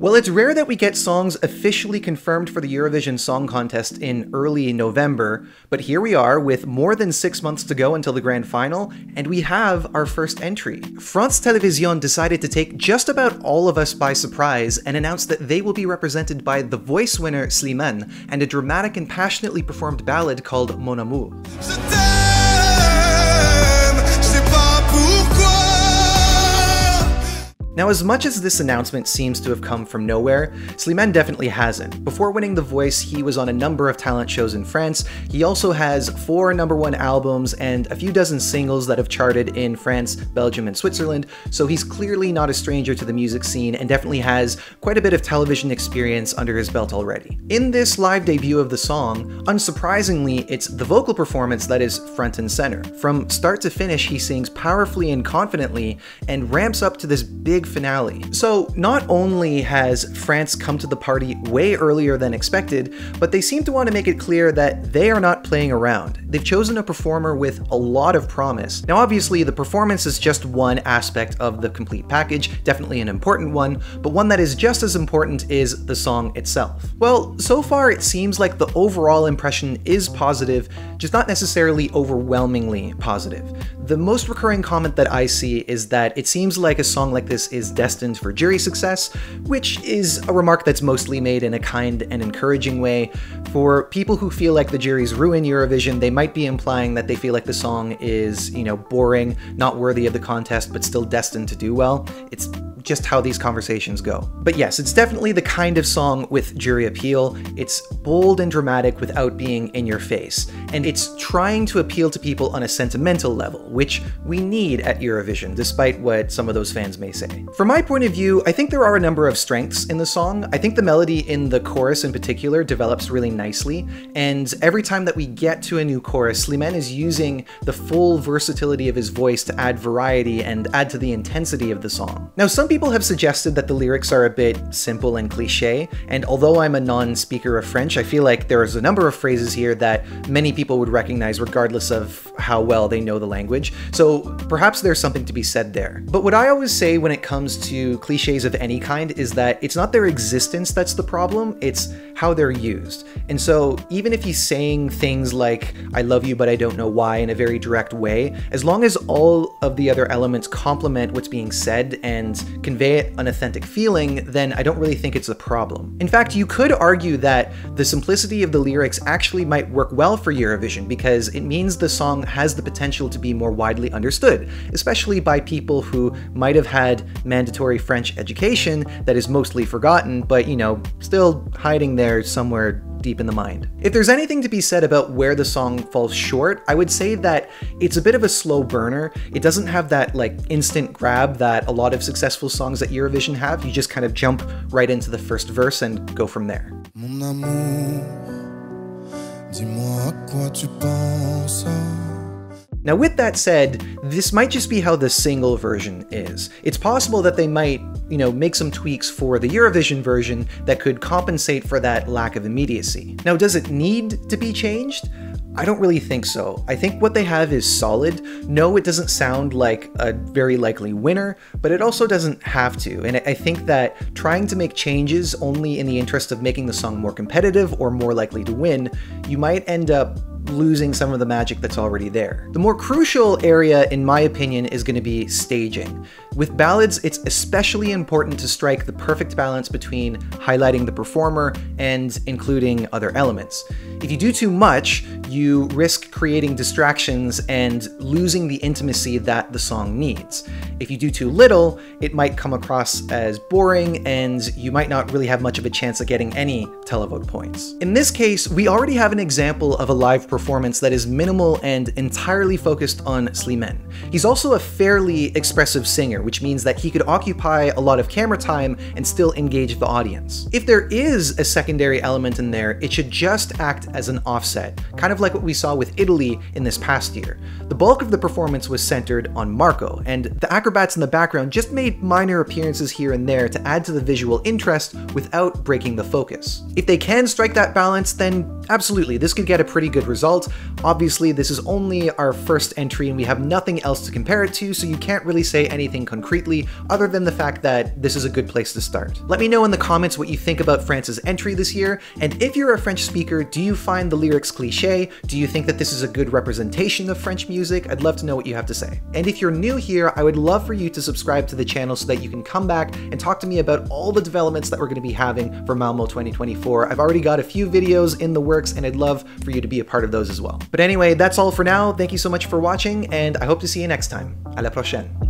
Well, it's rare that we get songs officially confirmed for the Eurovision Song Contest in early November, but here we are with more than 6 months to go until the grand final, and we have our first entry. France Télévisions decided to take just about all of us by surprise and announced that they will be represented by The Voice winner Slimane and a dramatic and passionately performed ballad called Mon Amour. Now, as much as this announcement seems to have come from nowhere, Slimane definitely hasn't. Before winning The Voice, he was on a number of talent shows in France. He also has 4 #1 albums and a few dozen singles that have charted in France, Belgium, and Switzerland, so he's clearly not a stranger to the music scene and definitely has quite a bit of television experience under his belt already. In this live debut of the song, unsurprisingly, it's the vocal performance that is front and center. From start to finish, he sings powerfully and confidently and ramps up to this big finale. So not only has France come to the party way earlier than expected, but they seem to want to make it clear that they are not playing around. They've chosen a performer with a lot of promise. Now obviously the performance is just one aspect of the complete package, definitely an important one, but one that is just as important is the song itself. Well, so far it seems like the overall impression is positive, just not necessarily overwhelmingly positive. The most recurring comment that I see is that it seems like a song like this is destined for jury success, which is a remark that's mostly made in a kind and encouraging way. For people who feel like the juries ruin Eurovision, they might be implying that they feel like the song is, boring, not worthy of the contest, but still destined to do well. It's just how these conversations go. But yes, it's definitely the kind of song with jury appeal. It's bold and dramatic without being in your face. And it's trying to appeal to people on a sentimental level, which we need at Eurovision, despite what some of those fans may say. From my point of view, I think there are a number of strengths in the song. I think the melody in the chorus in particular develops really nicely, and every time that we get to a new chorus, Slimane is using the full versatility of his voice to add variety and add to the intensity of the song. Now, some people have suggested that the lyrics are a bit simple and cliché, and although I'm a non-speaker of French, I feel like there's a number of phrases here that many people would recognize regardless of how well they know the language, so perhaps there's something to be said there. But what I always say when it comes to cliches of any kind is that it's not their existence that's the problem, it's how they're used. And so even if he's saying things like, "I love you but I don't know why," in a very direct way, as long as all of the other elements complement what's being said and convey an authentic feeling, then I don't really think it's a problem. In fact, you could argue that the simplicity of the lyrics actually might work well for Eurovision because it means the song has the potential to be more widely understood, especially by people who might have had mandatory French education that is mostly forgotten, but still hiding there somewhere deep in the mind. If there's anything to be said about where the song falls short, I would say that it's a bit of a slow burner. It doesn't have that instant grab that a lot of successful songs at Eurovision have. You just kind of jump right into the first verse and go from there. Mon amour, dis-moi à quoi tu penses. Now with that said, this might just be how the single version is. It's possible that they might, make some tweaks for the Eurovision version that could compensate for that lack of immediacy. Now, does it need to be changed? I don't really think so. I think what they have is solid. No, it doesn't sound like a very likely winner, but it also doesn't have to. And I think that trying to make changes only in the interest of making the song more competitive or more likely to win, you might end up losing some of the magic that's already there. The more crucial area, in my opinion, is going to be staging. With ballads, it's especially important to strike the perfect balance between highlighting the performer and including other elements. If you do too much, you risk creating distractions and losing the intimacy that the song needs. If you do too little, it might come across as boring and you might not really have much of a chance of getting any televote points. In this case, we already have an example of a live performance that is minimal and entirely focused on Slimane. He's also a fairly expressive singer, which means that he could occupy a lot of camera time and still engage the audience. If there is a secondary element in there, it should just act as an offset, kind of of like what we saw with Italy in this past year. The bulk of the performance was centered on Marco, and the acrobats in the background just made minor appearances here and there to add to the visual interest without breaking the focus. If they can strike that balance, then absolutely, this could get a pretty good result. Obviously, this is only our first entry and we have nothing else to compare it to, so you can't really say anything concretely other than the fact that this is a good place to start. Let me know in the comments what you think about France's entry this year, and if you're a French speaker, do you find the lyrics cliché? Do you think that this is a good representation of French music? I'd love to know what you have to say. And if you're new here, I would love for you to subscribe to the channel so that you can come back and talk to me about all the developments that we're going to be having for Malmö 2024. I've already got a few videos in the works and I'd love for you to be a part of those as well. But anyway, that's all for now. Thank you so much for watching and I hope to see you next time. À la prochaine.